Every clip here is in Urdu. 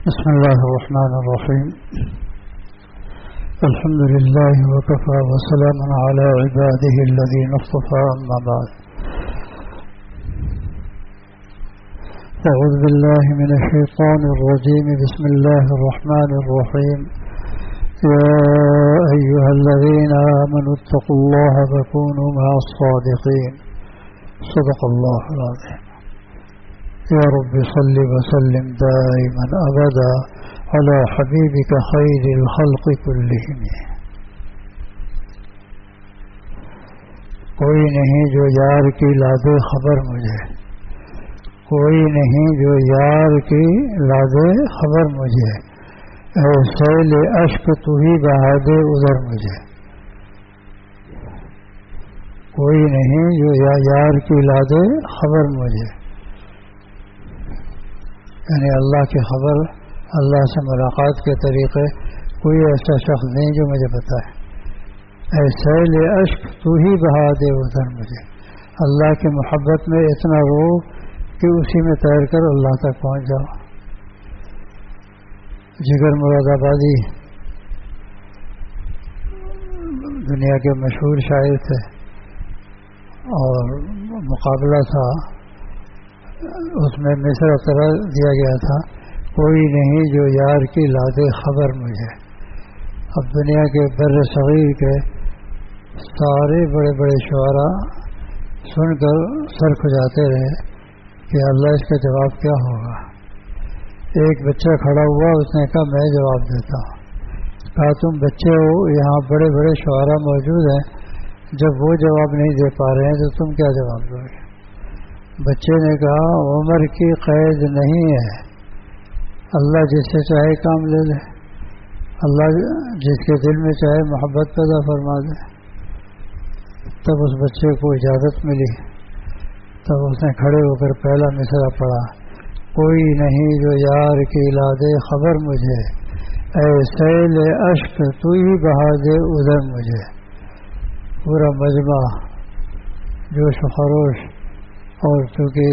بسم الله الرحمن الرحيم. الحمد لله وكفى وسلام على عباده الذين اصطفى، أما بعد. أعوذ بالله من الشيطان الرجيم. بسم الله الرحمن الرحيم. يا أيها الذين آمنوا اتقوا الله وكونوا مع الصادقين. صدق الله العظيم. يا رب صل وسلم دائما أبدا على حبيبك خير الخلق كلهم. کوئی نہیں جو یار کی لادے خبر مجھے، کوئی نہیں جو یار کی لادے خبر مجھے، اے سیل اشک تو ہی بہا دے ادھر مجھے. کوئی نہیں جو یار کی لادے خبر مجھے، یعنی اللہ کی خبر، اللہ سے ملاقات کے طریقے کوئی ایسا شخص نہیں جو مجھے بتائے. اے سیل اشک تو ہی بہا دے ادھر مجھے. اللہ کی محبت میں اتنا رو کہ اسی میں تیر کر اللہ تک پہنچ جاؤ. جگر مراد آبادی دنیا کے مشہور شاعر تھے، اور مقابلہ تھا، اس میں مصرع طرح دیا گیا تھا، کوئی نہیں جو یار کی لادے خبر مجھے. اب دنیا کے بر صغیر کے سارے بڑے بڑے شعراء سن کر سر کھجاتے رہے کہ اللہ اس کا جواب کیا ہوگا. ایک بچہ کھڑا ہوا، اس نے کہا میں جواب دیتا ہوں. کہا تم بچے ہو، یہاں بڑے بڑے شعراء موجود ہیں، جب وہ جواب نہیں دے پا رہے ہیں تو تم کیا جواب دو گے؟ بچے نے کہا عمر کی قید نہیں ہے، اللہ جس سے چاہے کام لے لے، اللہ جس کے دل میں چاہے محبت پیدا فرما دے. تب اس بچے کو اجازت ملی، تب اس نے کھڑے ہو کر پہلا مصرع پڑھا، کوئی نہیں جو یار کی لادے خبر مجھے، اے سیل اشک تو ہی بہا دے ادھر مجھے. پورا مجمع جوش و خروش، اور چونکہ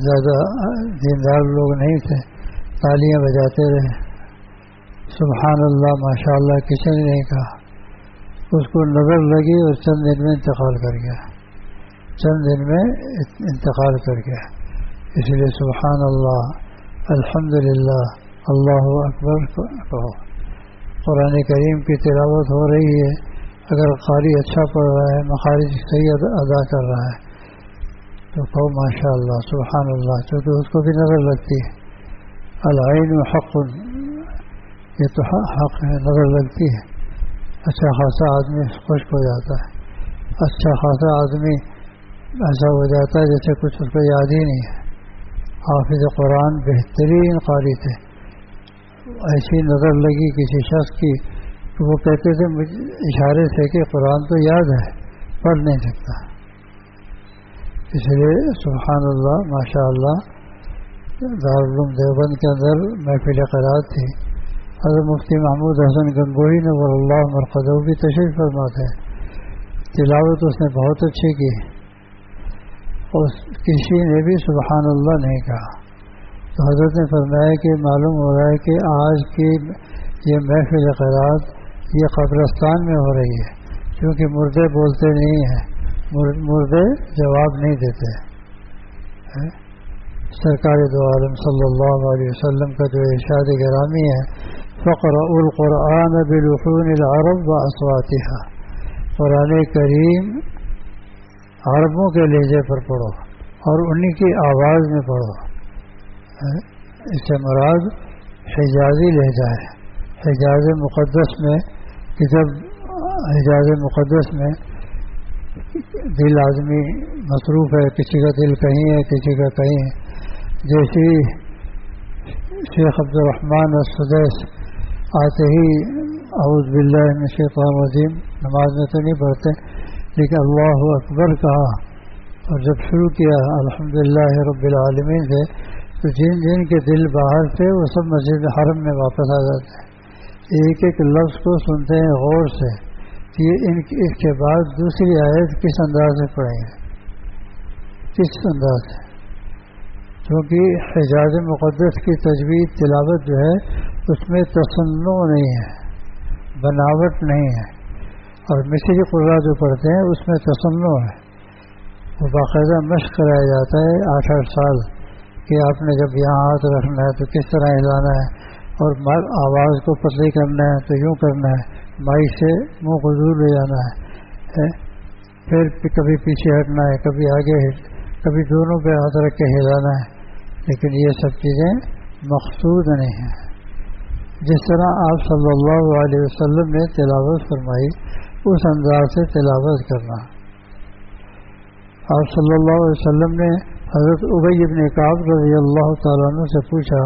زیادہ دیندار لوگ نہیں تھے، تالیاں بجاتے رہے. سبحان اللہ، ماشاء اللہ کسی نے نہیں کہا. اس کو نظر لگی اور چند دن میں انتقال کر گیا، چند دن میں انتقال کر گیا. اس لیے سبحان اللہ، الحمدللہ، اللہ اکبر کہو. قرآن کریم کی تلاوت ہو رہی ہے، اگر قاری اچھا پڑھ رہا ہے، مخارج صحیح ادا کر رہا ہے تو کہو ماشاء اللہ، سبحان اللہ، کیونکہ اس کو بھی نظر لگتی ہے. العین حق، یہ تو حق ہے، نظر لگتی ہے. اچھا خاصا آدمی خشک ہو جاتا ہے، اچھا خاصا آدمی ایسا ہو جاتا ہے جیسے کچھ اس کو یاد ہی نہیں ہے. حافظ قرآن بہترین قاری تھے، ایسی نظر لگی کسی شخص کی کہ وہ کہتے تھے مجھے اشارے سے کہ قرآن تو یاد ہے، پڑھ نہیں سکتا. اس لیے سبحان اللہ، ماشاء اللہ. دارالعلوم دیوبند کے اندر محفل قرات تھی، حضرت مفتی محمود حسن گنگوہی نور اللہ مرقدہ بھی تشریف فرما تھے. تلاوت اس نے بہت اچھی کی، اور کسی نے بھی سبحان اللہ نہیں کہا. تو حضرت نے فرمایا کہ معلوم ہو رہا ہے کہ آج کی یہ محفل قرات یہ قبرستان میں ہو رہی ہے، کیونکہ مردے بولتے نہیں ہیں، مردے جواب نہیں دیتے. سرکار دو عالم صلی اللہ علیہ وسلم کا جو ارشاد گرامی ہے، فقرؤوا القرآن بلحون العرب واصواتها، قرآن کریم عربوں کے لہجے پر پڑھو اور انہی کی آواز میں پڑھو. اس سے مراد حجازی لہجہ ہے. حجاز مقدس میں کہ جب حجاز مقدس میں دل آدمی مصروف ہے، کسی کا دل کہیں ہے، کسی کا کہیں ہے. جیسے شیخ عبدالرحمن السدیس آتے ہی اعوذ باللہ من الشیطان الرجیم، نماز میں تو نہیں پڑھتے لیکن اللہ اکبر کہا، اور جب شروع کیا الحمدللہ رب العالمین سے، تو جن جن کے دل باہر تھے وہ سب مسجد حرم میں واپس آ جاتے ہیں. ایک ایک لفظ کو سنتے ہیں غور سے کہ اس کے بعد دوسری آیت کس انداز سے پڑھیں گے، کس انداز سے. کیونکہ حجاز مقدس کی تجوید تلاوت جو ہے اس میں تصنع نہیں ہے، بناوٹ نہیں ہے، اور مصری قراء جو پڑھتے ہیں اس میں تصنع ہے، وہ باقاعدہ مشق کرایا جاتا ہے 8 سال کہ آپ نے جب یہاں ہاتھ رکھنا ہے تو کس طرح ہلانا ہے، اور آواز کو پتلی کرنا ہے تو یوں کرنا ہے، مائک سے منہ کو دور لے جانا ہے، پھر کبھی پیچھے ہٹنا ہے، کبھی آگے کبھی دونوں پہ ہاتھ رکھ کے ہلانا ہے، لیکن یہ سب چیزیں مقصود نہیں ہیں۔ جس طرح آپ صلی اللہ علیہ وسلم نے تلاوت فرمائی اس انداز سے تلاوت کرنا۔ آپ صلی اللہ علیہ وسلم نے حضرت ابی بن کعب رضی اللہ تعالیٰ عنہ سے پوچھا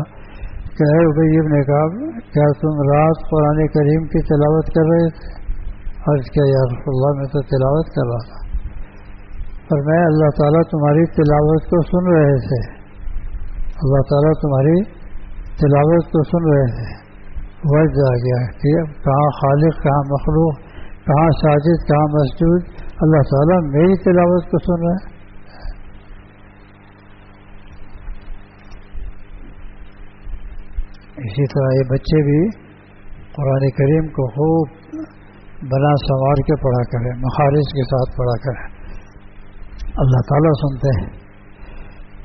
کہ اے ابی بن کعب، کیا تم رات قرآن کریم کی تلاوت کر رہے تھے؟ عرض کیا یا رسول اللہ، میں تو تلاوت کر رہا تھا۔ فرمایا اللہ تعالیٰ تمہاری تلاوت کو سن رہے تھے، اللہ تعالیٰ تمہاری تلاوت کو سن رہے تھے۔ وجد آ گیا کہ کہاں خالق، کہاں مخلوق، کہاں ساجد، کہاں مسجود، اللہ تعالیٰ میری تلاوت کو سن رہے ہیں۔ اسی طرح یہ بچے بھی قرآن کریم کو خوب بنا سنوار کے پڑھا کریں، مخارج کے ساتھ پڑھا کریں، اللہ تعالیٰ سنتے ہیں۔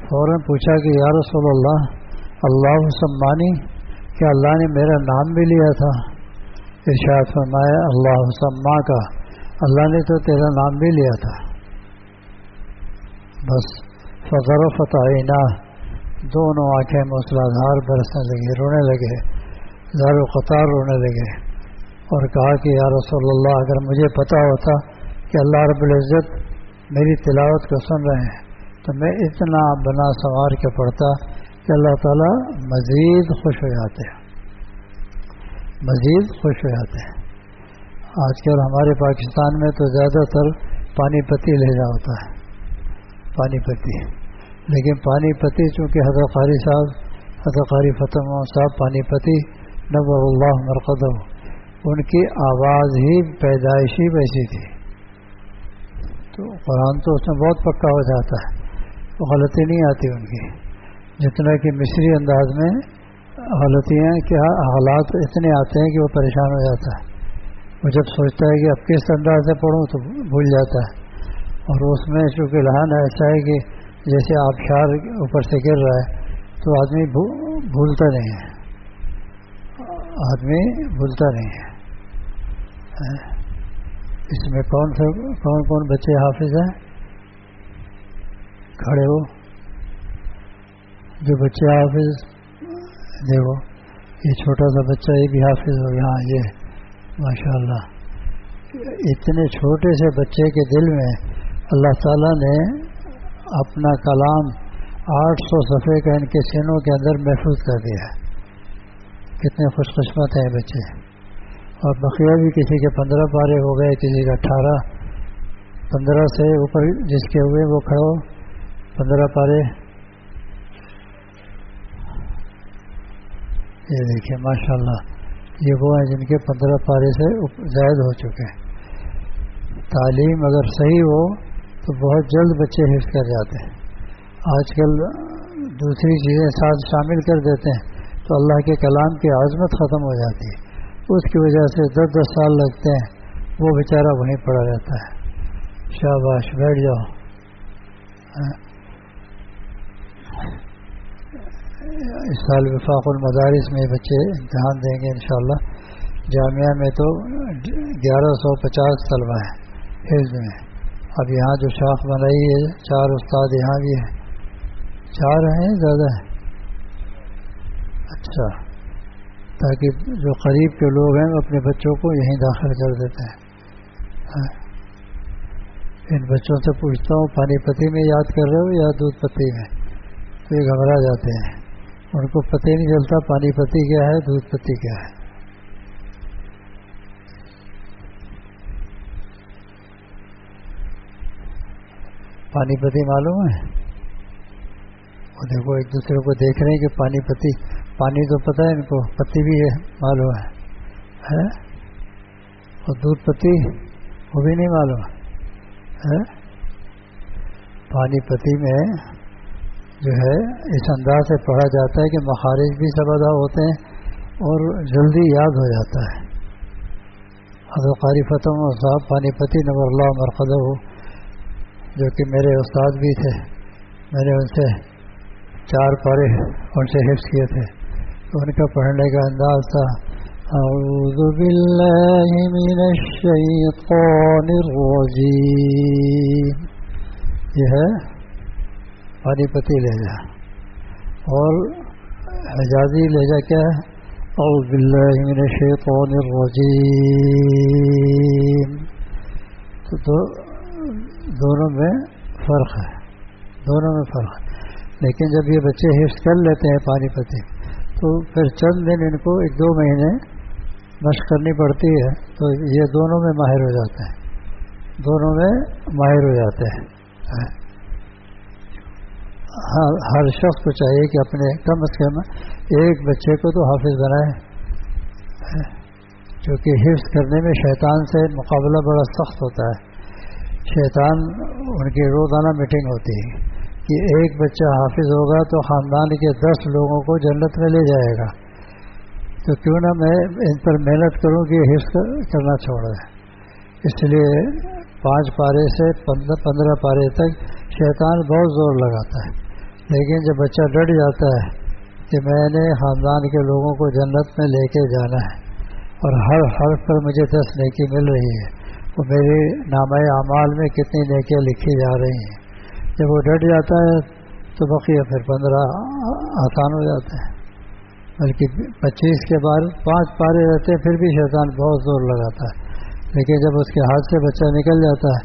فوراً پوچھا کہ یا رسول اللہ، اللہ سمانی، کیا اللہ نے میرا نام بھی لیا تھا؟ ارشاد فرمایا اللہ سما کا، اللہ نے تو تیرا نام بھی لیا تھا۔ بس فضرفت عینا، دونوں آنکھیں موسلادھار برسنے لگے، رونے لگے، زار و قطار رونے لگے، اور کہا کہ یا رسول اللہ، اگر مجھے پتہ ہوتا کہ اللہ رب العزت میری تلاوت کو سن رہے ہیں تو میں اتنا بنا سنوار کے پڑھتا کہ اللہ تعالیٰ مزید خوش ہو جاتے ہیں، مزید خوش ہو جاتے ہیں۔ آج کل ہمارے پاکستان میں تو زیادہ تر پانی پتی لہجہ ہوتا ہے، پانی پتی، لیکن پانی پتی چونکہ حضرت قاری صاحب، حضرت قاری فتح محمد صاحب پانی پتی نور اللہ مرقدہ، ان کی آواز ہی پیدائشی ویسی تھی، تو قرآن تو اس میں بہت پکا ہو جاتا ہے، تو غلطی نہیں آتی ان کی، جتنا کہ مصری انداز میں غلطیاں کیا حالات اتنے آتے ہیں کہ وہ پریشان ہو جاتا ہے، وہ جب سوچتا ہے کہ اب کس انداز سے پڑھوں تو بھول جاتا ہے، اور اس میں چونکہ لہن ایسا ہے کہ جیسے آبشار اوپر سے گر رہا ہے تو آدمی بھولتا نہیں ہے، آدمی بھولتا نہیں ہے۔ اس میں کون بچے حافظ ہیں؟ کھڑے ہو جو بچے حافظ، دیکھو یہ چھوٹا سا بچہ یہ بھی حافظ ہو، یہاں یہ ماشاء اللہ، اتنے چھوٹے سے بچے کے دل میں اللہ تعالیٰ نے اپنا کلام 800 صفحے کا ان کے سینوں کے اندر محفوظ کر دیا ہے۔ کتنے خوش قسمت ہیں بچے، اور بقیہ بھی کسی کے 15 پارے ہو گئے، کسی کا 18، 15 سے اوپر جس کے ہوئے وہ کھڑو 15 پارے۔ یہ دیکھیے ماشاء اللہ، یہ وہ ہیں جن کے 15 پارے سے زائد ہو چکے ہیں۔ تعلیم اگر صحیح ہو تو بہت جلد بچے حفظ کر جاتے ہیں۔ آج کل دوسری چیزیں ساتھ شامل کر دیتے ہیں تو اللہ کے کلام کی عظمت ختم ہو جاتی ہے، اس کی وجہ سے 10 سال لگتے ہیں، وہ بیچارہ وہیں پڑا رہتا ہے۔ شاباش، بیٹھ جاؤ۔ اس سال وفاق المدارس میں بچے امتحان دیں گے انشاءاللہ، جامعہ میں تو 1150 طلبہ ہیں حفظ میں۔ اب یہاں جو شاخ بنائی ہے 4 استاد یہاں بھی ہیں، 4 ہیں زیادہ ہیں، اچھا، تاکہ جو قریب کے لوگ ہیں وہ اپنے بچوں کو یہیں داخل کر دیتے ہیں۔ ان بچوں سے پوچھتا ہوں پانی پتی میں یاد کر رہے ہو یا دودھ پتی میں، تو یہ گھبرا جاتے ہیں، ان کو پتہ نہیں چلتا پانی پتی کیا ہے، دودھ پتی کیا ہے۔ پانی پتی معلوم ہے؟ وہ دیکھو ایک دوسرے کو دیکھ رہے ہیں کہ پانی پتی، پانی تو پتہ ہے ان کو، پتی بھی ہے معلوم ہے، اور دودھ پتی وہ بھی نہیں معلوم ہے۔ پانی پتی میں جو ہے اس انداز سے پڑھا جاتا ہے کہ مخارج بھی سب ادا ہوتے ہیں اور جلدی یاد ہو جاتا ہے. حضرت قاری فتح صاحب پانی پتی نور اللہ مرقدہ جو کہ میرے استاد بھی تھے، میں نے ان سے 4 پارے ان سے حفظ کیے تھے. تو ان کا پڑھنے کا انداز تھا اعوذ باللہ من الشیطان الرجیم، یہ ہے پانی پتی لہجہ. اور حجازی لہجہ کیا ہے؟ اعوذ باللہ من الشیطان الرجیم. تو دونوں میں فرق ہے، دونوں میں فرق ہے. لیکن جب یہ بچے حفظ کر لیتے ہیں پانی پتی تو پھر چند دن ان کو 1-2 مہینے مشق کرنی پڑتی ہے تو یہ دونوں میں ماہر ہو جاتے ہیں، دونوں میں ماہر ہو جاتے ہیں. ہر شخص کو چاہیے کہ اپنے کم از کم ایک بچے کو تو حافظ بنائے، کیونکہ حفظ کرنے میں شیطان سے مقابلہ بڑا سخت ہوتا ہے. شیطان ان کی روزانہ میٹنگ ہوتی ہے کہ ایک بچہ حافظ ہوگا تو خاندان کے 10 لوگوں کو جنت میں لے جائے گا، تو کیوں نہ میں ان پر محنت کروں کہ حفظ کرنا چھوڑ دیں. اس لیے 5 پارے سے 15 پارے تک شیطان بہت زور لگاتا ہے. لیکن جب بچہ ڈٹ جاتا ہے کہ میں نے خاندان کے لوگوں کو جنت میں لے کے جانا ہے اور ہر حرف پر مجھے 10 نیکی مل رہی ہے، تو میرے نامہ اعمال میں کتنی نیکیاں لکھی جا رہی ہیں، جب وہ ڈٹ جاتا ہے تو بقیہ پھر 15 آسان ہو جاتے ہیں. بلکہ 25 کے بعد 5 پارے رہتے ہیں پھر بھی شیطان بہت زور لگاتا ہے. لیکن جب اس کے ہاتھ سے بچہ نکل جاتا ہے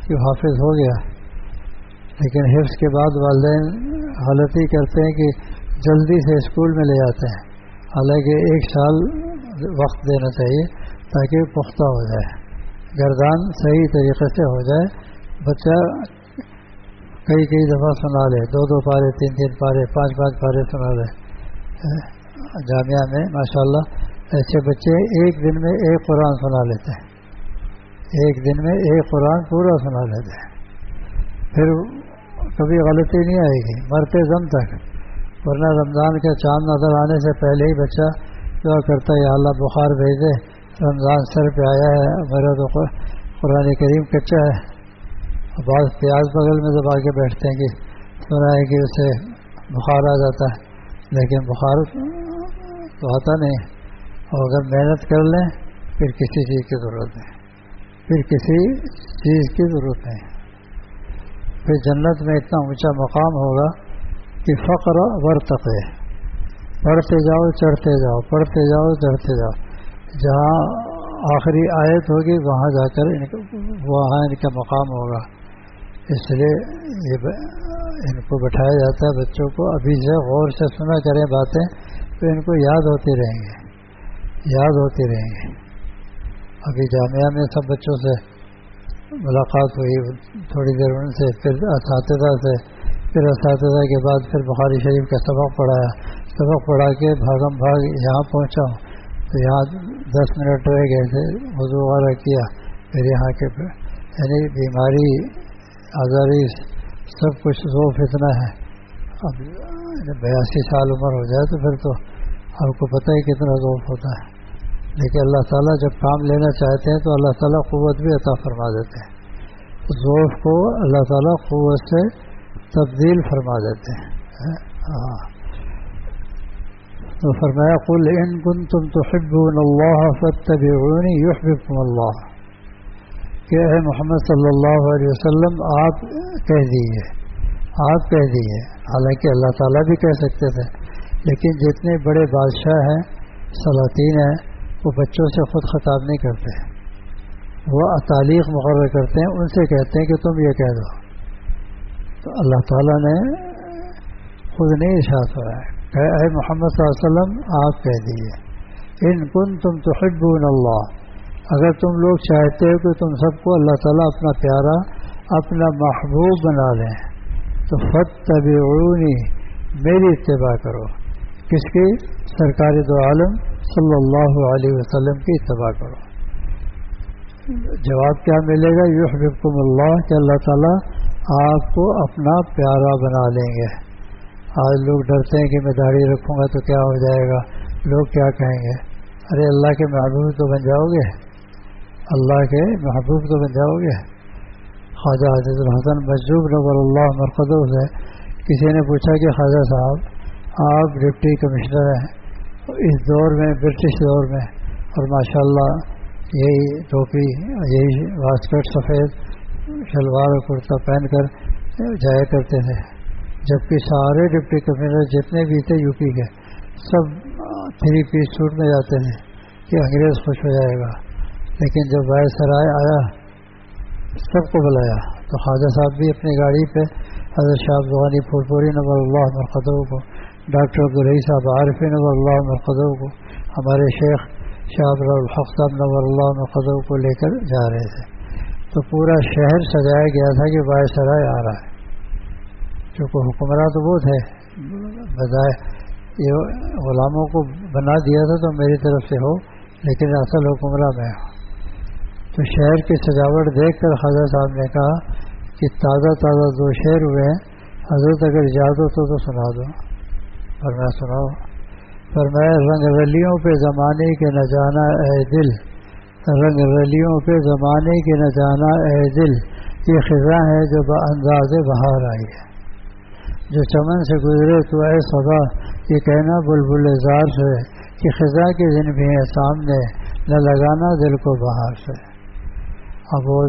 کہ حافظ ہو گیا، لیکن حفظ کے بعد والدین غلطی کرتے ہیں کہ جلدی سے اسکول میں لے جاتے ہیں، حالانکہ 1 سال وقت دینا چاہیے تاکہ پختہ ہو جائے، گردان صحیح طریقے سے ہو جائے. بچہ کئی دفعہ سنا لے، 2 پارے 3 پارے 5 پارے سنا لے. جامعہ میں ماشاءاللہ ایسے بچے ایک دن میں 1 قرآن سنا لیتے ہیں، ایک دن میں 1 قرآن پورا سنا لیتے ہیں. پھر کبھی غلطی نہیں آئے گی مرتے دم تک. ورنہ رمضان کا چاند نظر آنے سے پہلے ہی بچہ دعا کرتا ہے یا اللہ بخار بھیج دے، رمضان سر پہ آیا ہے، میرا تو قرآن کریم کچا ہے. بعض پیاز بغل میں دبا کے بیٹھتے ہیں کہ سنا ہے کہ اسے بخار آ جاتا ہے، لیکن بخار تو آتا نہیں. اور اگر محنت کر لیں پھر کسی چیز کی ضرورت نہیں، پھر کسی چیز کی ضرورت نہیں. پھر جنت میں اتنا اونچا مقام ہوگا کہ فقر ورتقے، پڑھتے جاؤ چڑھتے جاؤ، پڑھتے جاؤ چڑھتے جاؤ. جہاں آخری آیت ہوگی وہاں جا کر وہاں ان کا مقام ہوگا. اس لیے یہ ان کو بٹھایا جاتا ہے بچوں کو، ابھی سے غور سے سنا کریں باتیں تو ان کو یاد ہوتی رہیں گے، یاد ہوتی رہیں گے. ابھی جامعہ میں سب بچوں سے ملاقات ہوئی، تھوڑی دیر ان سے، پھر اساتذہ سے، پھر اساتذہ کے بعد پھر بخاری شریف کا سبق پڑھایا. سبق پڑھا کے بھاگم بھاگ یہاں پہنچا ہوں تو یہاں 10 منٹ رہ گئے تھے، وضو وغیرہ کیا، پھر یہاں کے یعنی بیماری آزاری سب کچھ ذوف اتنا ہے. اب 82 سال عمر ہو جائے تو پھر تو آپ کو پتہ ہی کتنا ذوف ہوتا ہے. لیکن اللہ تعالیٰ جب کام لینا چاہتے ہیں تو اللہ تعالیٰ قوت بھی عطا فرما دیتے ہیں. ذوف کو اللہ تعالیٰ قوت سے تبدیل فرما دیتے ہیں. تو فرمایا قل ان کنتم تحبون اللہ فاتبعونی یحببکم اللہ، کہ اے محمد صلی اللہ علیہ وسلم آپ کہہ دیجیے، آپ کہہ دیجیے. حالانکہ اللہ تعالیٰ بھی کہہ سکتے تھے، لیکن جتنے بڑے بادشاہ ہیں، سلاطین ہیں، وہ بچوں سے خود خطاب نہیں کرتے، وہ تعلیق مقرر کرتے ہیں، ان سے کہتے ہیں کہ تم یہ کہہ دو. تو اللہ تعالیٰ نے خود نہیں ارشاد فرمایا کہ اے محمد صلی اللہ علیہ وسلم آپ کہہ دیجیے ان کنتم تحبون اللہ، اگر تم لوگ چاہتے ہو کہ تم سب کو اللہ تعالیٰ اپنا پیارا، اپنا محبوب بنا لیں تو فاتبعونی، میری اتباع کرو. کس کی؟ سرکار دو عالم صلی اللہ علیہ وسلم کی اتباع کرو. جواب کیا ملے گا؟ یحببکم اللہ، کہ اللہ تعالیٰ آپ کو اپنا پیارا بنا لیں گے. آج لوگ ڈرتے ہیں کہ میں داڑھی رکھوں گا تو کیا ہو جائے گا، لوگ کیا کہیں گے۔ ارے اللہ کے محبوب تو بن جاؤ گے، اللہ کے محبوب تو بن جاؤ گے۔ خواجہ حاجت الحسن مجذوب نور اللہ مرقدہ سے کسی نے پوچھا کہ خواجہ صاحب آپ ڈپٹی کمشنر ہیں اس دور میں، برٹش دور میں، اور ماشاءاللہ یہی ٹوپی، یہی واسکٹ، سفید شلوار اور کرتا پہن کر جایا کرتے تھے، جبکہ سارے ڈپٹی کمشنر جتنے بھی تھے یو پی کے سب 3 پیس سوٹ میں جاتے تھے کہ انگریز خوش ہو جائے گا۔ لیکن جب وائسرائے آیا سب کو بلایا تو خواجہ صاحب بھی اپنی گاڑی پہ حضرت شاہ عبدالغنی پھول پوری نور اللہ مرقدہ کو، ڈاکٹر عبدالرحیم صاحب عارفی نور اللہ مرقدہ کو، ہمارے شیخ شاہ عبدالحق صاحب نور اللہ مرقدہ کو لے کر جا رہے تھے۔ تو پورا شہر سجایا گیا تھا کہ وائسرائے آ رہا ہے، چونکہ حکمراں تو وہ تھے، بجائے یہ غلاموں کو بنا دیا تھا تو میری طرف سے ہو لیکن اصل حکمراں میں ہو۔ تو شہر کی سجاوٹ دیکھ کر خواجہ صاحب نے کہا کہ تازہ تازہ 2 شعر ہوئے ہیں، حضرت اگر اجازت ہو تو سنا دو۔ فرمایا سناؤ۔ فرمایا رنگ رلیوں پہ زمانے کے نہ جانا اے دل، رنگ رلیوں پہ زمانے کے نہ جانا اے دل، یہ خزاں ہے جو بانداز بہار آئی ہے۔ جو چمن سے گزرے تو اے صبا، یہ کہنا بلبل زار سے کہ خزاں کے دن بھی ہیں سامنے، نہ لگانا دل کو بہار سے۔ اب وہ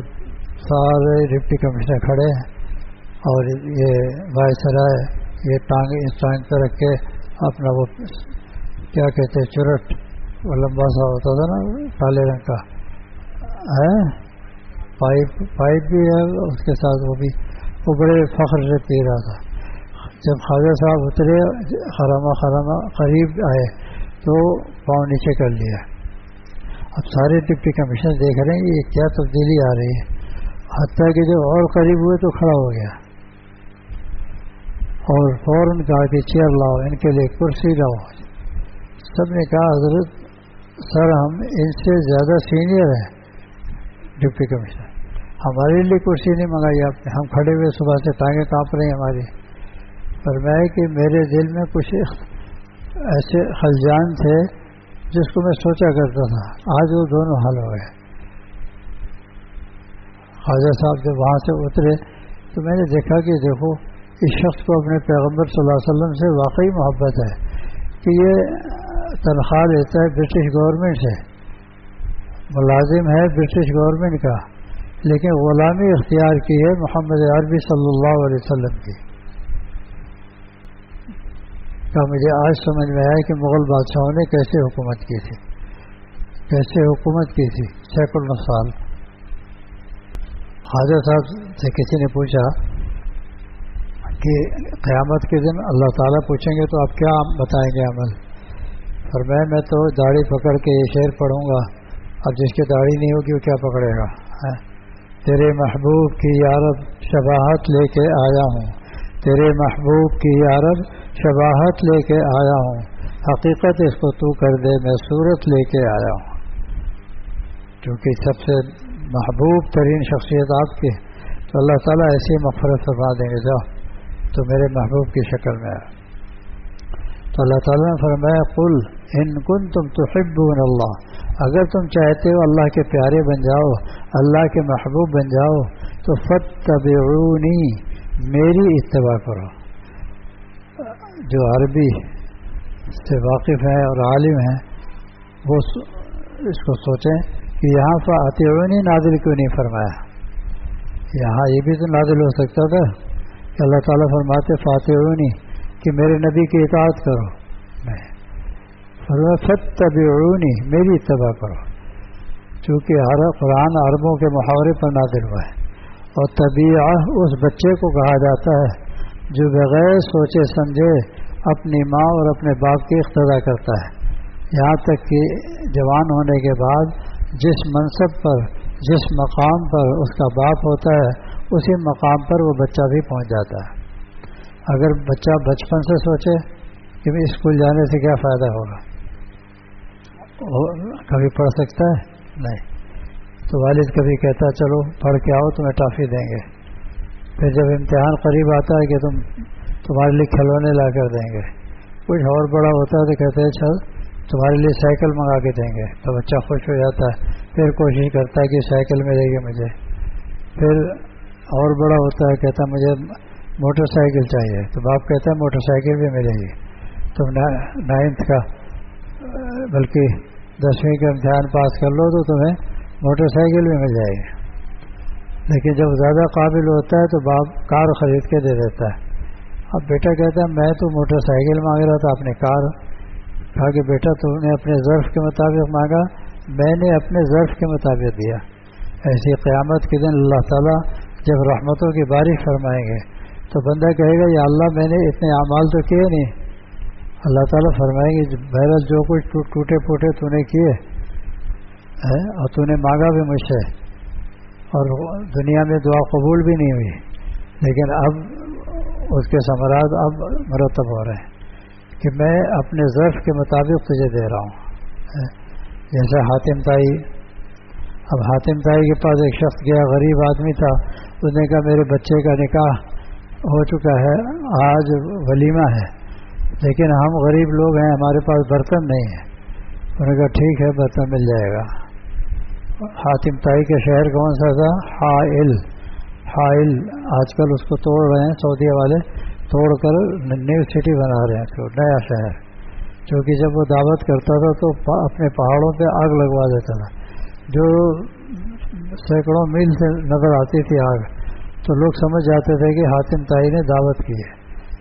سارے ڈپٹی کمشنر کھڑے ہیں اور یہ وائسرائے یہ ٹانگ اس ٹانگ پہ رکھ کے اپنا وہ کیا کہتے ہیں چرٹ، وہ لمبا سا ہوتا تھا نا کالے رنگ کا ہے، پائپ بھی ہے اس کے ساتھ، وہ بڑے فخر سے پی رہا تھا۔ جب خواجہ صاحب اترے خرامہ قریب آئے تو پاؤں نیچے کر لیا۔ اب سارے ڈپٹی کمشنر دیکھ رہے ہیں یہ کیا تبدیلی آ رہی ہے، حتیٰ کہ جب اور قریب ہوئے تو کھڑا ہو گیا اور فوراً کہا کہ چیئر لاؤ، ان کے لیے کرسی لاؤ۔ سب نے کہا حضرت سر ہم ان سے زیادہ سینئر ہیں ڈپٹی کمشنر، ہمارے لیے کرسی نہیں منگائی آپ نے، ہم کھڑے ہوئے صبح سے ٹانگیں کانپ رہی ہیں ہماری۔ فرمایا کہ میرے دل میں کچھ ایسے خلجان تھے جس کو میں سوچا کرتا تھا، آج وہ دونوں حل ہو گئے۔ خواجہ صاحب جب وہاں سے اترے تو میں نے دیکھا کہ دیکھو اس شخص کو اپنے پیغمبر صلی اللہ علیہ وسلم سے واقعی محبت ہے کہ یہ تنخواہ لیتا ہے برٹش گورنمنٹ سے، ملازم ہے برٹش گورنمنٹ کا، لیکن غلامی اختیار کی ہے محمد عربی صلی اللہ علیہ وسلم کی۔ کا مجھے آج سمجھ میں آیا کہ مغل بادشاہوں نے کیسے حکومت کی تھی، کیسے حکومت کی تھی سینکڑوں سال۔ خواجہ صاحب سے کسی نے پوچھا کہ قیامت کے دن اللہ تعالیٰ پوچھیں گے تو آپ کیا بتائیں گے عمل؟ فرمایا میں تو داڑھی پکڑ کے یہ شعر پڑھوں گا، اب جس کی داڑھی نہیں ہوگی وہ کیا پکڑے گا؟ تیرے محبوب کی یارب شباہت لے کے آیا ہوں، تیرے محبوب کی یارب شباہت لے کے آیا ہوں، حقیقت اس کو تو کر دے میں صورت لے کے آیا ہوں۔ کیونکہ سب سے محبوب ترین شخصیت آپ کی، تو اللہ تعالیٰ ایسی مغفرت فرما دیں گے جاؤ تو میرے محبوب کی شکل میں آیا۔ تو اللہ تعالیٰ نے فرمایا قل ان کنتم تحبون اللہ، اگر تم چاہتے ہو اللہ کے پیارے بن جاؤ، اللہ کے محبوب بن جاؤ تو فاتبعونی، میری اتباع کرو۔ جو عربی سے واقف ہیں اور عالم ہیں وہ اس کو سوچیں کہ یہاں فاطیعونی نازل کیوں نہیں فرمایا؟ یہاں یہ بھی تو نازل ہو سکتا تھا کہ اللہ تعالیٰ فرماتے فاطیعونی کہ میرے نبی کی اطاعت کرو، نہیں فرمایا فاتبعونی، میری اتباع کرو، چونکہ قرآن عربوں کے محاورے پر نازل ہوا ہے۔ اور طبیعہ اس بچے کو کہا جاتا ہے جو بغیر سوچے سمجھے اپنی ماں اور اپنے باپ کی اقتدا کرتا ہے، یہاں تک کہ جوان ہونے کے بعد جس منصب پر، جس مقام پر اس کا باپ ہوتا ہے اسی مقام پر وہ بچہ بھی پہنچ جاتا ہے۔ اگر بچہ بچپن سے سوچے کہ اسکول جانے سے کیا فائدہ ہوگا، کبھی پڑھ سکتا ہے؟ نہیں۔ تو والد کبھی کہتا ہے چلو پڑھ کے آؤ تمہیں ٹافی دیں گے، پھر جب امتحان قریب آتا ہے کہ تم تمہارے لیے کھلونے لا کر دیں گے. کچھ اور بڑا ہوتا ہے تو کہتے ہیں چل تمہارے لیے سائیکل منگا کے دیں گے. تو بچہ خوش ہو جاتا ہے, پھر کوشش کرتا ہے کہ سائیکل ملے گی مجھے. پھر اور بڑا ہوتا ہے, کہتا ہے مجھے موٹر سائیکل چاہیے. تو باپ کہتا ہے موٹر سائیکل بھی ملے گی. تم 9th کا بلکہ 10ویں کا امتحان پاس کر لو تو تمہیں موٹر سائیکل بھی مل جائے گی. لیکن جب زیادہ قابل ہوتا ہے تو باپ کار خرید کے دے دیتا ہے. اب بیٹا کہتا ہے میں تو موٹر سائیکل مانگ رہا تھا, اپنے کار. کہا کہ بیٹا تم نے اپنے ظرف کے مطابق مانگا, میں نے اپنے ظرف کے مطابق دیا. ایسی قیامت کے دن اللہ تعالیٰ جب رحمتوں کی بارش فرمائیں گے تو بندہ کہے گا یا اللہ میں نے اتنے اعمال تو کیے نہیں. اللہ تعالیٰ فرمائیں گے بہرحال جو کچھ ٹوٹے پھوٹے تو نے کیے اور تو نے مانگا بھی مجھ سے, اور دنیا میں دعا قبول بھی نہیں ہوئی, لیکن اب اس کے ثمرات اب مرتب ہو رہے ہیں کہ میں اپنے ظرف کے مطابق تجھے دے رہا ہوں. جیسے حاتم تائی, اب حاتم تائی کے پاس ایک شخص گیا, غریب آدمی تھا. اس نے کہا میرے بچے کا نکاح ہو چکا ہے, آج ولیمہ ہے, لیکن ہم غریب لوگ ہیں, ہمارے پاس برتن نہیں ہے. انہوں نے کہا ٹھیک ہے برتن مل جائے گا. حاتم تائی کا شہر کون سا تھا؟ حائل. حائل آج کل اس کو توڑ رہے ہیں سعودیہ والے, توڑ کر نیو سٹی بنا رہے ہیں, تو نیا شہر. کیونکہ جب وہ دعوت کرتا تھا تو اپنے پہاڑوں پہ آگ لگوا دیتا تھا, جو سینکڑوں میل سے نظر آتی تھی آگ, تو لوگ سمجھ جاتے تھے کہ حاتم تائی نے دعوت کی ہے.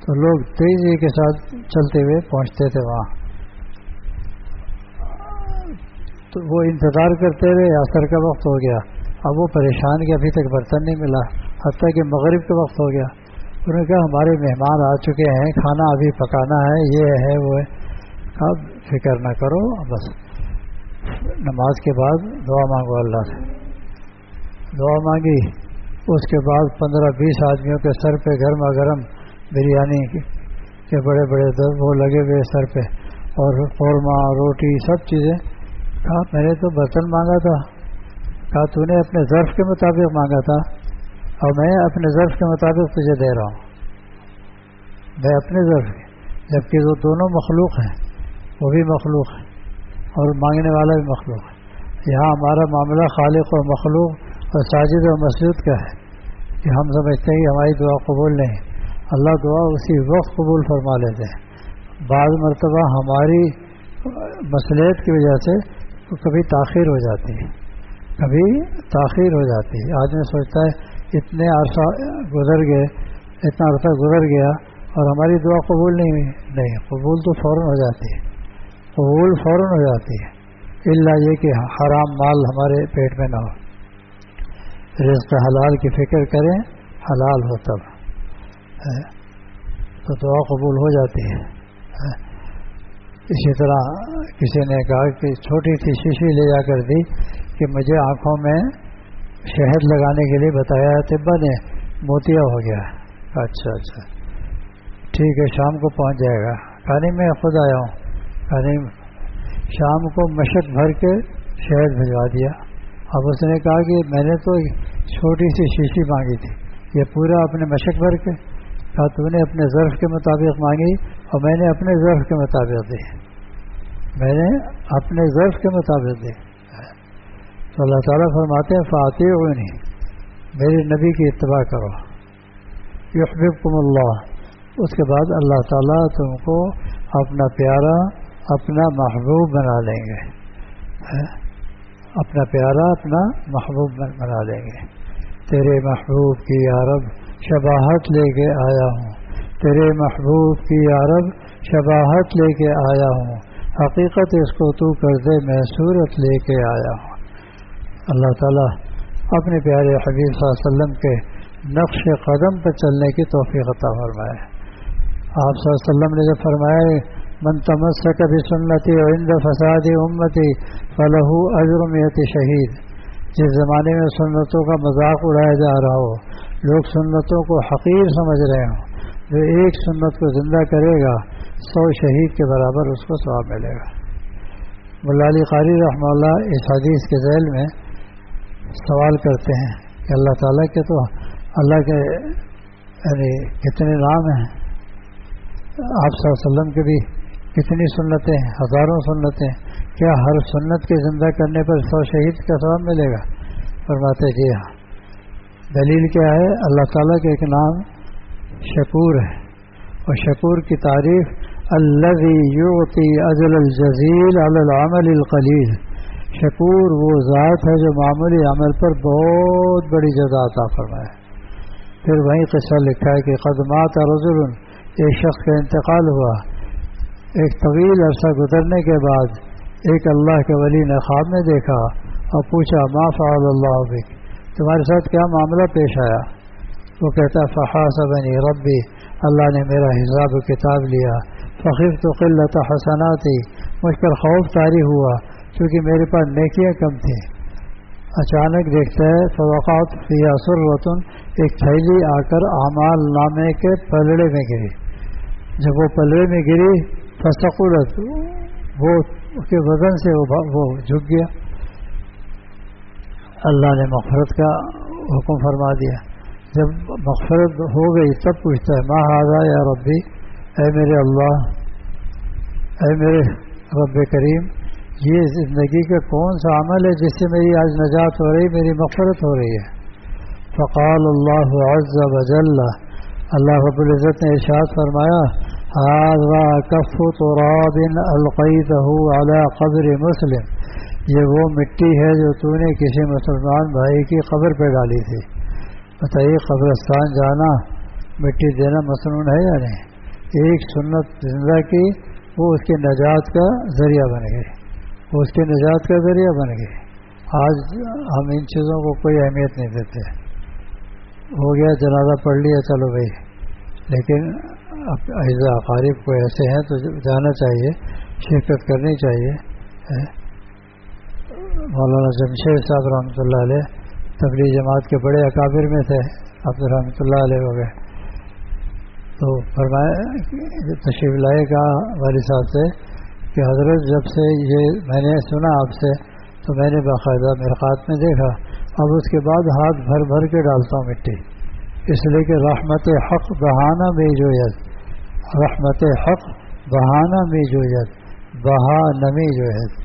تو لوگ تیزی کے ساتھ چلتے ہوئے پہنچتے تھے وہاں. تو وہ انتظار کرتے رہے, عصر کا وقت ہو گیا. اب وہ پریشان کہ ابھی تک برتن نہیں ملا, حتیٰ کہ مغرب کا وقت ہو گیا. انہوں نے کہا ہمارے مہمان آ چکے ہیں, کھانا ابھی پکانا ہے, یہ ہے وہ ہے. اب فکر نہ کرو, بس نماز کے بعد دعا مانگو اللہ سے. دعا مانگی, اس کے بعد 15-20 آدمیوں کے سر پہ گرما گرم بریانی کے بڑے بڑے وہ لگے ہوئے سر پہ, اور قورمہ روٹی سب چیزیں. کہا میں نے تو برتن مانگا تھا. کہا تو نے اپنے ظرف کے مطابق مانگا تھا, اور میں اپنے ظرف کے مطابق تجھے دے رہا ہوں. میں اپنے ظرف کے, جبکہ وہ دونوں مخلوق ہیں, وہ بھی مخلوق ہے اور مانگنے والا بھی مخلوق ہے. یہاں ہمارا معاملہ خالق اور مخلوق اور ساجد اور مسجود کا ہے کہ ہم سمجھتے ہیں کہ ہماری دعا قبول نہیں. اللہ دعا اسی وقت قبول فرما لیتے ہیں. بعض مرتبہ ہماری مصلحت کی وجہ سے کبھی تاخیر ہو جاتی ہے, کبھی تاخیر ہو جاتی ہے. آدمی سوچتا ہے اتنے عرصہ گزر گئے, اتنا عرصہ گزر گیا اور ہماری دعا قبول نہیں ہوئی. نہیں, قبول تو فوراً ہو جاتی ہے, قبول فوراً ہو جاتی ہے, الا یہ کہ حرام مال ہمارے پیٹ میں نہ ہو. رزق حلال کی فکر کریں, حلال ہو تب تو دعا قبول ہو جاتی ہے. اسی طرح کسی نے کہا کہ چھوٹی سی شیشی لے جا کر دی کہ مجھے آنکھوں میں شہد لگانے کے لیے بتایا ہے, طبا نے موتیا ہو گیا. اچھا اچھا ٹھیک ہے, شام کو پہنچ جائے گا. کہا نہیں میں خود آیا ہوں. کہا نہیں, شام کو مشق بھر کے شہد بھجوا دیا. اب اس نے کہا کہ میں نے تو چھوٹی سی شیشی مانگی تھی, یہ پورا اپنے مشق بھر کے. کہا تو نے اپنے ظرف کے مطابق مانگی اور میں نے اپنے ظرف کے مطابق دی, میں نے اپنے ظرف کے مطابق دی. تو اللہ تعالیٰ فرماتے ہیں فاطیعونی, میرے نبی کی اتباع کرو, یحببکم اللہ. اس کے بعد اللہ تعالیٰ تم کو اپنا پیارا, اپنا محبوب بنا لیں گے. اپنا پیارا, اپنا محبوب بنا لیں گے. تیرے محبوب کی یا رب شباہت لے کے آیا ہوں, تیرے محبوب کی یا رب شباہت لے کے آیا ہوں, حقیقت اس کو تو کر دے میں صورت لے کے آیا ہوں. اللہ تعالیٰ اپنے پیارے حبیب صلی اللہ علیہ وسلم کے نقش قدم پر چلنے کی توفیق عطا فرمائے. آپ صلی اللہ علیہ وسلم نے جب فرمایا من تمسک بسنتی عند فساد امتی فلہ اجر 100 شہید. جس زمانے میں سنتوں کا مذاق اڑایا جا رہا ہو, لوگ سنتوں کو حقیر سمجھ رہے ہوں, جو ایک سنت کو زندہ کرے گا 100 شہید کے برابر اس کو ثواب ملے گا. مولا علی قاری رحمہ اللہ اس حدیث کے ذیل میں سوال کرتے ہیں کہ اللہ تعالیٰ کے تو اللہ کے یعنی کتنے نام ہیں, آپ صلی اللہ علیہ وسلم کے بھی کتنی سنتیں ہیں، ہزاروں سنتیں، کیا ہر سنت کے زندہ کرنے پر 100 شہید کا ثواب ملے گا؟ فرماتے جی ہاں۔ دلیل کیا ہے؟ اللہ تعالیٰ کے ایک نام شکور ہے، اور شکور کی تعریف الذی یعطی اجر الجزیل علی العمل القلیل، شکور وہ ذات ہے جو معمولی عمل پر بہت بڑی جزا عطا فرمائے۔ پھر وہیں قصہ لکھا ہے کہ قد مات رجل، ایک شخص کا انتقال ہوا، ایک طویل عرصہ گزرنے کے بعد ایک اللہ کے ولی نے خواب میں دیکھا اور پوچھا ما فعل اللہ بک، تمہارے ساتھ کیا معاملہ پیش آیا؟ وہ کہتا فحاسبنی ربی، اللہ نے میرا حساب و کتاب لیا، فخفت قلت حسناتی، مجھ پر خوف طاری ہوا کیونکہ میرے پاس نیکیاں کم تھیں۔ اچانک دیکھتا ہے فوقعت فیہا سرۃ، ایک تھیلی آ کر اعمال نامے کے پلڑے میں گری، جب وہ پلڑے میں گری فثقلت، وہ اس کے وزن سے وہ جھک گیا۔ اللہ نے مغفرت کا حکم فرما دیا۔ جب مغفرت ہو گئی تب پوچھتا ہے ما ھذا یا ربی، اے میرے اللہ، اے میرے رب کریم، یہ زندگی کا کون سا عمل ہے جس سے میری آج نجات ہو رہی، میری مغفرت ہو رہی ہے؟ فقال اللہ عز وجل، اللہ رب العزت نے ارشاد فرمایا ھذا کف تراب القیتہ علی قبر مسلم، یہ وہ مٹی ہے جو تو نے کسی مسلمان بھائی کی قبر پہ ڈالی تھی۔ بتائیے قبرستان جانا مٹی دینا مسنون ہے یا نہیں؟ ایک سنت زندہ کی، وہ اس کے نجات کا ذریعہ بن گئی، وہ اس کے نجات کا ذریعہ بن گئی۔ آج ہم ان چیزوں کو کوئی اہمیت نہیں دیتے، ہو گیا جنازہ پڑھ لیا چلو بھائی، لیکن اعزاء اقارب کو ایسے ہیں تو جانا چاہیے، شرکت کرنی چاہیے۔ مولانا جمشید صاحب رحمۃ اللہ علیہ تبلیغ جماعت کے بڑے اکابر میں تھے، اب رحمۃ اللہ علیہ ہو گئے، تو فرمایا تشریف لائے کہا والد صاحب سے کہ حضرت جب سے یہ میں نے سنا آپ سے تو میں نے باقاعدہ مرقات میں دیکھا، اب اس کے بعد ہاتھ بھر بھر کے ڈالتا ہوں مٹی، اس لیے کہ رحمت حق بہانہ میں جوید، رحمت حق بہانہ میں جوید، بہا نمی جوید،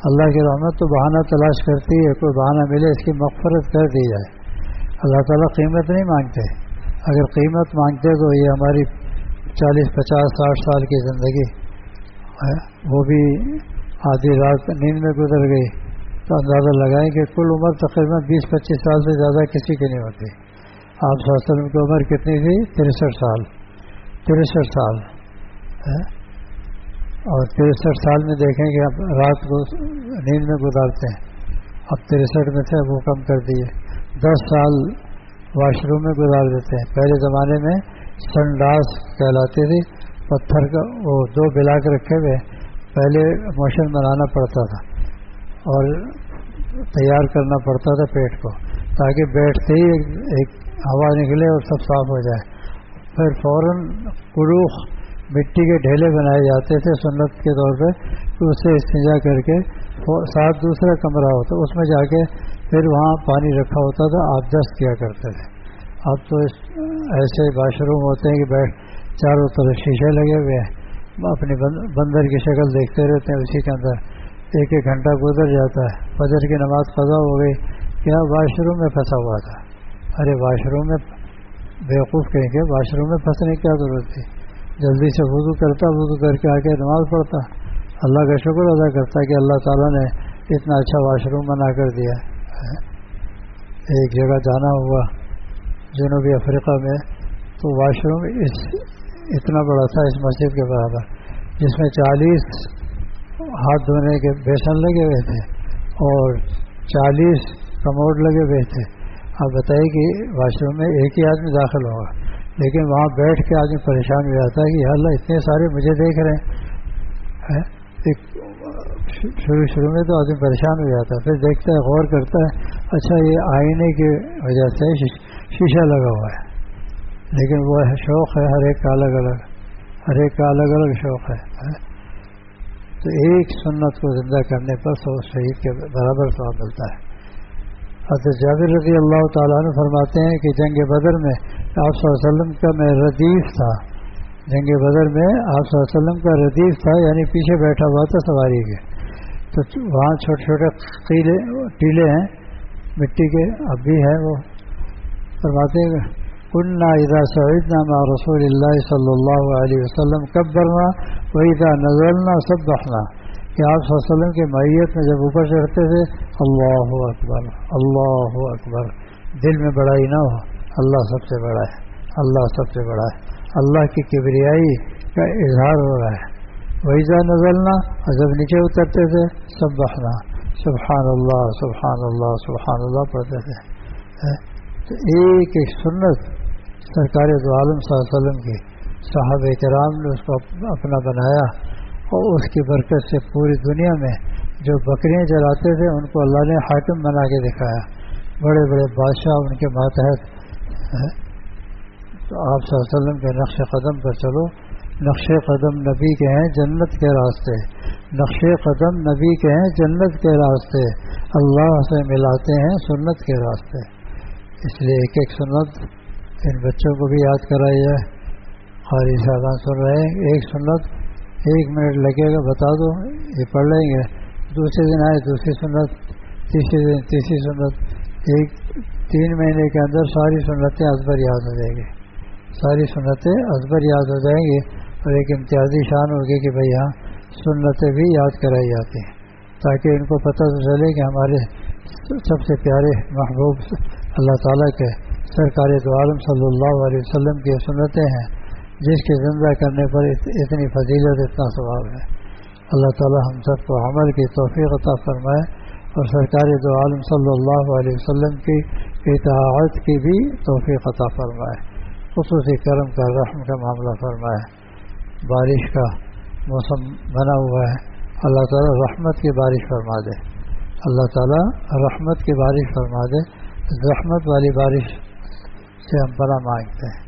اللہ کی رحمت تو بہانہ تلاش کرتی ہے، کوئی بہانہ ملے اس کی مغفرت کر دی جائے۔ اللہ تعالیٰ قیمت نہیں مانگتے، اگر قیمت مانگتے تو یہ ہماری 40 50 60 سال کی زندگی وہ بھی آدھی رات نیند میں گزر گئی تو اندازہ لگائیں کہ کل عمر تقریباً 20 25 سال سے زیادہ کسی کی نہیں ہوتی۔ آپ صلی اللہ علیہ وسلم کی عمر کتنی تھی؟ 63 سال، 63 سال، اور 63 سال میں دیکھیں کہ اب رات کو نیند میں گزارتے ہیں، اب 63 میں سے وہ کم کر دیے، 10 سال واش روم میں گزار دیتے ہیں۔ پہلے زمانے میں سنڈاس کہلاتی تھی، پتھر کا وہ 2 بلاک رکھے ہوئے، پہلے موشن بنانا پڑتا تھا اور تیار کرنا پڑتا تھا پیٹ کو، تاکہ بیٹھتے ہی ایک ہوا نکلے اور سب صاف ہو جائے۔ پھر فوراً قلوخ مٹی کے ڈھیلے بنائے جاتے تھے سنت کے طور پہ، تو اس سے استنجا کر کے ساتھ دوسرا کمرہ ہوتا اس میں جا کے پھر وہاں پانی رکھا ہوتا تھا، آپ دست کیا کرتے تھے۔ اب تو ایسے واش روم ہوتے ہیں کہ چاروں طرف شیشے لگے ہوئے ہیں، اپنی بندر کی شکل دیکھتے رہتے ہیں، اسی کے اندر 1 گھنٹہ گزر جاتا ہے، فجر کی نماز قضا ہو گئی، کیا واش روم میں پھنسا ہوا تھا؟ ارے واش روم میں بیوقوف کہیں گے، واش روم میں پھنسنے کی کیا ضرورت تھی؟ جلدی سے وضو کرتا، وضو کر کے آ کے نماز پڑھتا، اللہ کا شکر ادا کرتا کہ اللہ تعالیٰ نے اتنا اچھا واش روم بنا کر دیا۔ ایک جگہ جانا ہوا جنوبی افریقہ میں، تو واش روم اتنا بڑا تھا اس مسجد کے برابر، جس میں 40 ہاتھ دھونے کے بیسن لگے ہوئے تھے اور 40 کموڈ لگے ہوئے تھے۔ آپ بتائیے کہ واش روم میں ایک ہی آدمی داخل ہوگا، لیکن وہاں بیٹھ کے آدمی پریشان ہو جاتا ہے کہ یا اللہ اتنے سارے مجھے دیکھ رہے ہیں۔ شروع میں تو آدمی پریشان ہو جاتا ہے، پھر دیکھتا ہے، غور کرتا ہے، اچھا یہ آئینے کی وجہ سے شیشہ لگا ہوا ہے، لیکن وہ شوق ہے ہر ایک کا الگ الگ، ہر ایک کا الگ الگ شوق ہے۔ تو ایک سنت کو زندہ کرنے پر 100 شہید کے برابر ثواب ملتا ہے۔ حضرت جابر رضی اللہ تعالیٰ عنہ فرماتے ہیں کہ جنگ بدر میں آپ صلی اللہ علیہ وسلم کا میں ردیف تھا، جنگ بدر میں آپ صلی اللہ علیہ وسلم کا ردیف تھا، یعنی پیچھے بیٹھا ہوا تھا سواری کے، تو وہاں چھوٹے چھوٹے ٹیلے ہیں مٹی کے، اب بھی ہیں. وہ فرماتے ہیں كنا اذا صعدنا مع رسول اللہ صلی اللہ علیہ وسلم كبرنا واذا نزلنا سبحنا، کہ آپ صلی اللہ علیہ وسلم کی معیت میں جب اوپر چڑھتے تھے اللہ اکبر اللہ اکبر، دل میں بڑائی نہ ہو، اللہ سب سے بڑا ہے، اللہ سب سے بڑا ہے، اللہ کی کبریائی کا اظہار ہو رہا ہے. وَإِذَا نَزَلْنَا، اور جب نیچے اترتے تھے سبحنا، سبحان اللہ سبحان اللہ سبحان اللہ پڑھتے تھے. تو ایک ایک سنت سرکار دو عالم صلی اللہ علیہ وسلم کی صحابہ کرام نے اس کو اپنا بنایا، اور اس کی برکت سے پوری دنیا میں جو بکریاں جلاتے تھے ان کو اللہ نے حاکم بنا کے دکھایا، بڑے بڑے بادشاہ ان کے ماتحت. تو آپ صلی اللہ علیہ وسلم کے نقش قدم پر چلو. نقش قدم نبی کے ہیں جنت کے راستے، نقش قدم نبی کے ہیں جنت کے راستے، اللہ سے ملاتے ہیں سنت کے راستے. اس لیے ایک ایک سنت ان بچوں کو بھی یاد کرائی ہے. قاری صاحبان سن رہے ہیں، ایک سنت 1 منٹ لگے گا، بتا دو یہ پڑھ لیں گے. دوسرے دن آئے دوسری سنت، تیسرے دن تیسری سنت، 3 مہینے کے اندر ساری سنتیں ازبر یاد ہو جائیں گی، ساری سنتیں ازبر یاد ہو جائیں گی. اور ایک امتیازی شان ہوگی کہ بھئی ہاں سنتیں بھی یاد کرائی جاتی ہیں، تاکہ ان کو پتہ تو چلے کہ ہمارے سب سے پیارے محبوب اللہ تعالیٰ کے سرکار دو عالم صلی اللہ علیہ وسلم کی سنتیں ہیں جس کے زندہ کرنے پر اتنی فضیلت، اتنا ثواب ہے. اللہ تعالیٰ ہم سب کو عمل کی توفیق عطا فرمائے، اور سرکار دو عالم صلی اللہ علیہ وسلم کی اطاعت کی بھی توفیق عطا فرمائے. خصوصی کرم کا رحم کا معاملہ فرمائے. بارش کا موسم بنا ہوا ہے، اللہ تعالیٰ رحمت کی بارش فرما دے، اللہ تعالیٰ رحمت کی بارش فرما دے. رحمت والی بارش سے ہم پناہ مانگتے ہیں.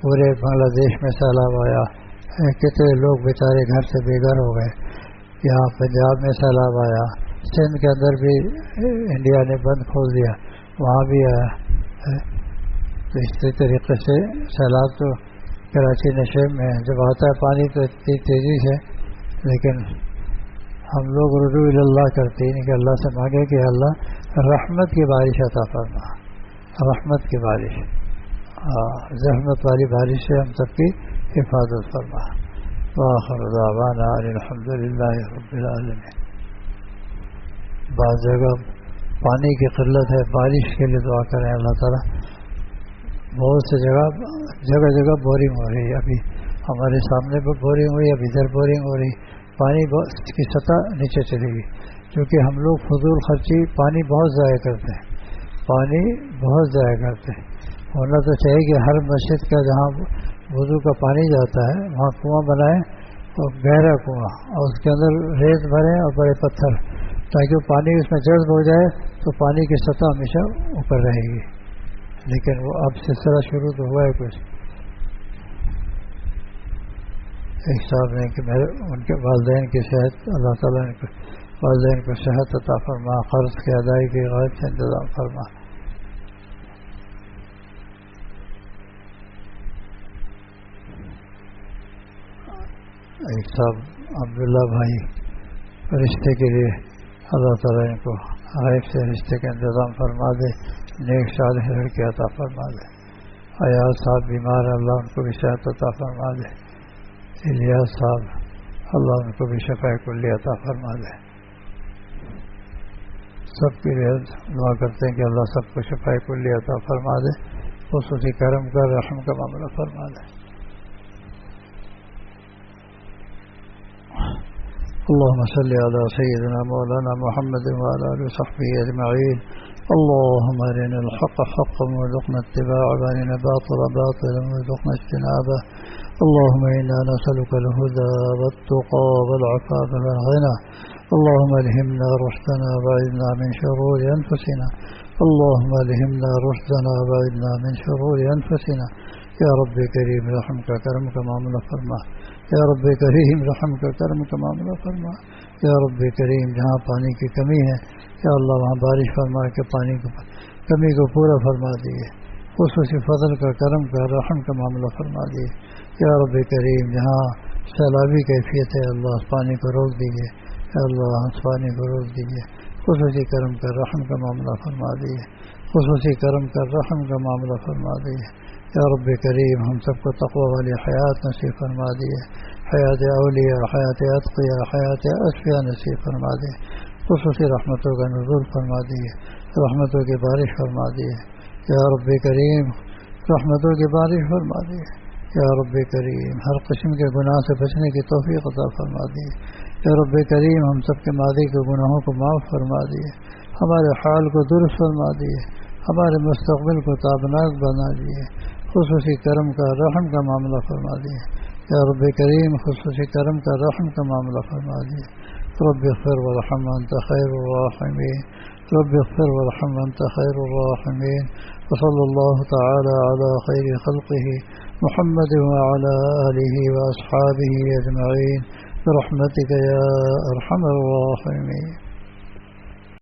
پورے بنگلہ دیش میں سیلاب آیا، کتنے لوگ بیچارے گھر سے بے گھر ہو گئے. یہاں پنجاب میں سیلاب آیا، سندھ کے اندر بھی انڈیا نے بند کھول دیا، وہاں بھی آیا. تو اسی طریقے سے سیلاب تو کراچی نشیب میں جب آتا ہے پانی تو اتنی تیزی سے، لیکن ہم لوگ رجوع اللہ کرتے ہیں کہ اللہ سے مانگے کہ اللہ رحمت کی بارش عطا فرما، رحمت کی بارش، زحمت والی بارش سے ہم سب کی حفاظت فرما. وآخر دعوانا الحمد للہ رب العالمین. بعض جگہ پانی کی قلت ہے، بارش کے لیے دعا کریں اللہ تعالیٰ. بہت سے جگہ بورنگ ہو رہی ہے، ابھی ہمارے سامنے پر بورنگ ہوئی، اب ادھر بورنگ ہو رہی، پانی کی سطح نیچے چلے گی، کیونکہ ہم لوگ فضول خرچی پانی بہت ضائع کرتے ہیں، پانی بہت ضائع کرتے ہیں. ہونا تو چاہیے کہ ہر مسجد کا جہاں وضو کا پانی جاتا ہے وہاں کنواں بنائیں، اور گہرا کنواں، اور اس کے اندر ریت بھریں اور بڑے پتھر، تاکہ وہ پانی اس میں جذب ہو جائے تو پانی کی سطح ہمیشہ اوپر رہے گی. لیکن وہ اب سلسلہ شروع تو ہوا ہے کچھ. ایک صاحب نے کہ ان کے والدین کی صحت، اللہ تعالیٰ نے والدین کو صحت عطا فرما، قرض کی ادائیگی کی غائب سے انتظام فرما. ایک صاحب عبداللہ بھائی رشتے کے لیے اللہ تعالیٰ ان کو غائب سے رشتے کا انتظام فرما دے، نیک صالح لڑکے عطا فرما دے. ایاز صاحب بیمار ہیں، اللہ ان کو بھی صحت عطا فرما دے. الیاس صاحب اللہ ان کو بھی شفاء کلی عطا فرما دے. سب کے لیے دعا کرتے ہیں کہ اللہ سب کو شفاء کلی عطا فرما دے، خصوصی کرم کا رحم کا معاملہ فرما دے. اللهم صل على سيدنا مولانا محمد وعلى آله وصحبه أجمعين. اللهم أرنا الحق حقا وارزقنا اتباعه، وأرنا الباطل باطلا وارزقنا اجتنابه. اللهم إنا نسألك الهدى والتقى والعفاف والغنى. اللهم ألهمنا رشدنا وأعذنا من شرور أنفسنا. اللهم ألهمنا رشدنا وأعذنا من شرور أنفسنا. یا رب کریم رحم کا کرم کا معاملہ فرما. یا رب کریم رحم کا کرم کا معاملہ فرما. یا رب کریم جہاں پانی کی کمی ہے یا اللہ وہاں بارش فرما کے پانی کو کمی کو پورا فرما دیے. خصوصی فضل کا کرم کا رحم کا معاملہ فرما دیے. یا رب کریم جہاں سیلابی کیفیت ہے اللہ اس پانی کو روک دیجیے، یا اللہ اس پانی کو روک دیجیے، خصوصی کرم کر رحم کا معاملہ فرما دیجیے، خصوصی کرم کر رحم کا معاملہ فرما دیجیے، یا رب کریم ہم سب کو تقوی والی حیات نصیب فرما دیے، حیات اولیاء، حیات اتقیاء، حیات اصفیاء نصیب فرما دیے، خصوصی رحمتوں کا نزول فرما دیے، رحمتوں کی بارش فرما دیے، یا رب کریم رحمتوں کی بارش فرما دیے، یا رب کریم ہر قسم کے گناہ سے بچنے کی توفیق عطا فرما دیے، یا رب کریم ہم سب کے ماضی کے گناہوں کو معاف فرما دیے، ہمارے حال کو درست فرما دیے، ہمارے مستقبل کو تابناک بنا دیے، خصوصی کرم کا رحم کا معاملہ فرما دیے، یا رب کریم خصوصی کرم کا رحم کا معاملہ فرما دیے، رب اغفر ورحم انت خیر الراحمین، رب اغفر ورحم انت خیر الراحمین، وصلی اللہ تعالی علی خیر خلقہ محمد وعلى آلہ واصحابہ اجمعین برحمتک یا ارحم الراحمین۔